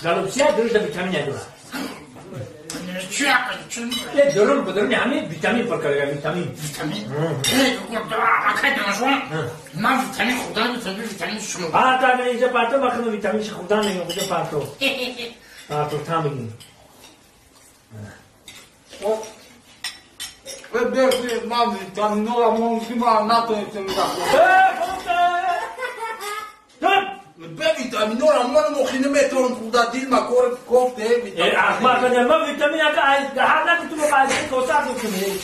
گالوپسیا درش ویتامین نداره. چی هستی؟ یه درم بدرم همین ویتامین پر کاره ویتامین. من ویتامین خدا ویتامین شما. پارتو اینجا پارتو وقتی ویتامین خدا نمیگم کجا پارتو. پارتو تامین. ببین من ویتامین رو ممکنه من نتونم به ویتامین رو من ممکنه میتونم خدا دیل ما گفته ویتامین. احمد من ویتامین اگه هر نکته تو مقایسه کوسا میکنی.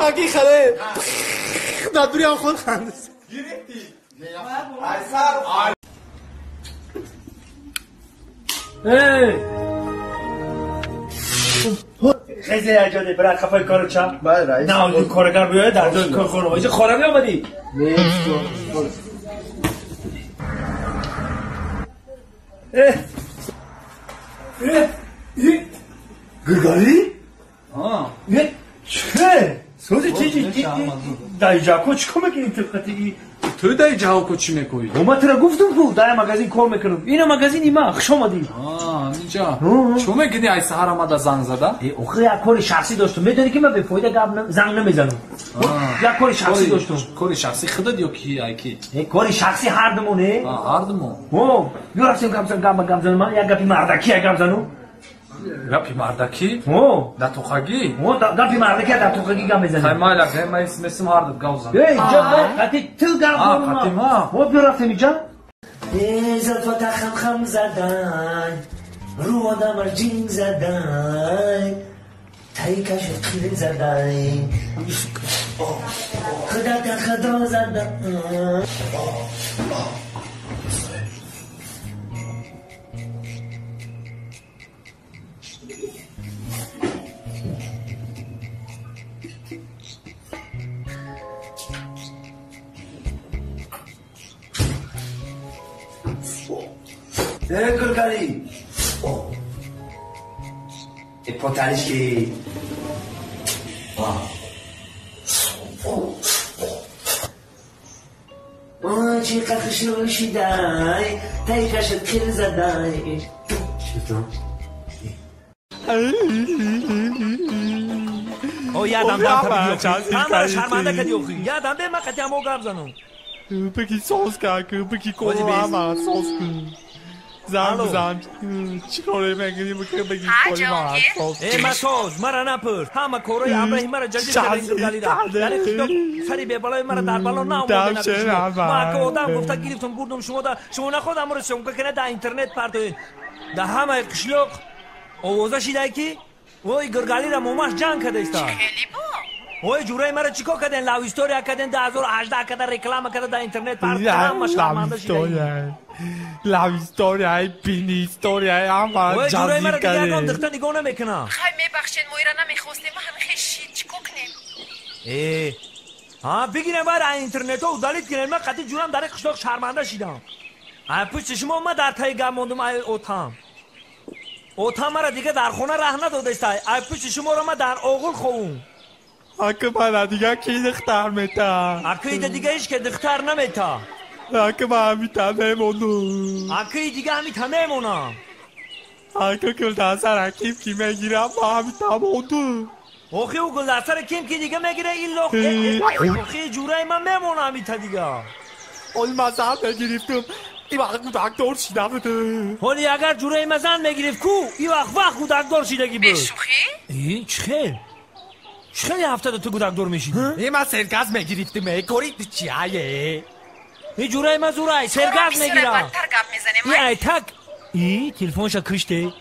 Aquí jale. Naduri am khod khand. خیلی اجازه برای خفای کارو چه؟ بله رئیس. نه اون کارگر بیاد در دو کار خورم. اینجا خورمی آمدی؟ گرگاری؟ چه؟ سوزی چیزی؟ دایی جاکو چکو میکنی تلقاتی؟ تو دایی جاکو چی میکنی؟ ما ترا گفتم کو دایی مگازین کار میکنم. اینو مگازینی ما خوش آمدی. اینجا. چون میگی ای سحر آمده زنگ زده؟ اوخه یک کار شخصی داشتم. میدونی که من به فایده زنگ نمیزنم. یک کار شخصی داشتم. کار شخصی خودت یا کی؟ کار شخصی هر دمونه. هر دمون. یو رفتم گام زنم من یک گپی مردکی گام زنم. گپی مردکی؟ در توخگی؟ گپی مردکی در توخگی گام میزنم. های مالا که من اسم هر گاو زنم. قطی تو گام زنم. قطی ما. بیو رفتم اینجا. زلفات خم زدن. رو آدم جین زدن. تایی کش خیلی زدن. خدا زدن. گرگاری پوتانشکی چی قخش روشیدای تایی کشت کل زدای او یادم دام تبیو شرمنده کدی اوخی یادم به ما قطعی همو گرم زنم Peki sos kanka, peki kolama sos زن بزن چیکاره میگی بگی کولی ما sos مساج مرا نپرس همه کارای ابراهیم مرا جدید کردن گلی را یعنی خدا سری به بالای مرا در بالا ناموده ما که آدم گفته گرفتم بردم شما نخودم رو شما کنه در اینترنت پرتوین در همه قشلق آوازه شیده کی وای گرگالی را موماش جنگ کده است وای جورای مرا چیکار کردن لاو استوریا کردن 2018 کردن رکلام کردن در اینترنت پرتوین شرمنده شده لاو استوریا بینی استوریا هم جوری مرا دیگه اگرم دختر نگاه نمیکنم خواهی میبخشین ما ایران نمیخواستیم ما همه خیشید چیکو کنیم بگیرم برای اینترنت ها و دلیت کنیم من قطعی جورم در قشلاق شرمنده شیدم پشت شما من در تایی گم موندم اوتام مرا دیگه در خونه ره نداده است پشت شما رو من در آغل خوام اگه من دیگه کی دختر میتا اگه دیگه ایش که دختر نمیتا اگه من همیتا نمونم اگه دیگه همیتا نمونم اگه گلدستر کیم کی میگیرم من همیتا موندم اوخی او گلدستر کیم کی دیگه میگیره این لخ اوخی جورای من میمونم همیتا دیگه اول مزن میگیرفتم این وقت دکتر شیده بده ولی اگر جورای مزن میگیرفت کو این وقت دکتر شیدگی بود بشوخی؟ چه خیلی هفته تو دکتر میشید این من سرگاز میگیرفتم کارید چیه این جورای مزورای سرگاز میگیرم بدتر گپ میزنیم ای تک تلفنش کشته